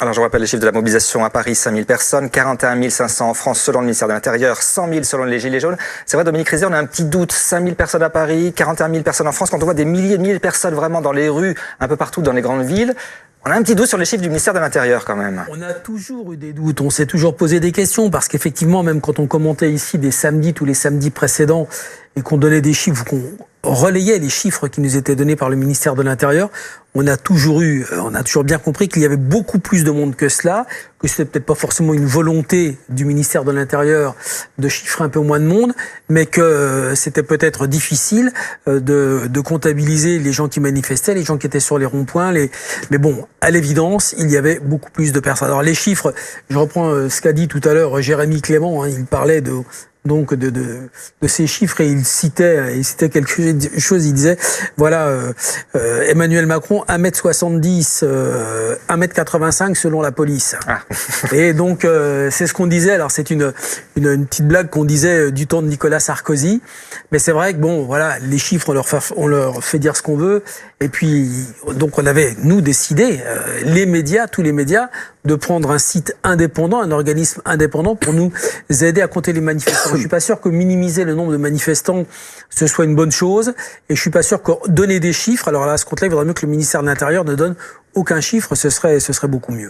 Alors je rappelle les chiffres de la mobilisation à Paris, 5 000 personnes, 41 500 en France selon le ministère de l'Intérieur, 100 000 selon les Gilets jaunes. C'est vrai, Dominique Rizet, on a un petit doute, 5 000 personnes à Paris, 41 000 personnes en France, quand on voit des milliers de personnes vraiment dans les rues, un peu partout dans les grandes villes, on a un petit doute sur les chiffres du ministère de l'Intérieur quand même. On a toujours eu des doutes, on s'est toujours posé des questions, parce qu'effectivement, même quand on commentait ici des samedis, tous les samedis précédents, et qu'on donnait des chiffres, qu'on relayait les chiffres qui nous étaient donnés par le ministère de l'Intérieur, on a toujours bien compris qu'il y avait beaucoup plus de monde que cela, que c'était peut-être pas forcément une volonté du ministère de l'Intérieur de chiffrer un peu moins de monde, mais que c'était peut-être difficile de comptabiliser les gens qui manifestaient, les gens qui étaient sur les ronds-points. Mais bon, à l'évidence, il y avait beaucoup plus de personnes. Alors les chiffres, je reprends ce qu'a dit tout à l'heure Jérémy Clément, il parlait de ces chiffres et il citait quelque chose, il disait voilà, Emmanuel Macron 1m70, 1m85 selon la police. Ah. Et donc c'est ce qu'on disait. Alors c'est une petite blague qu'on disait du temps de Nicolas Sarkozy, mais c'est vrai que bon voilà, les chiffres on leur fait dire ce qu'on veut, et puis donc on avait nous décidé, tous les médias, de prendre un site indépendant, un organisme indépendant pour nous aider à compter les manifestants. Je suis pas sûr que minimiser le nombre de manifestants, ce soit une bonne chose. Et je suis pas sûr que donner des chiffres, alors là, à ce compte-là, il vaudrait mieux que le ministère de l'Intérieur ne donne aucun chiffre, ce serait beaucoup mieux.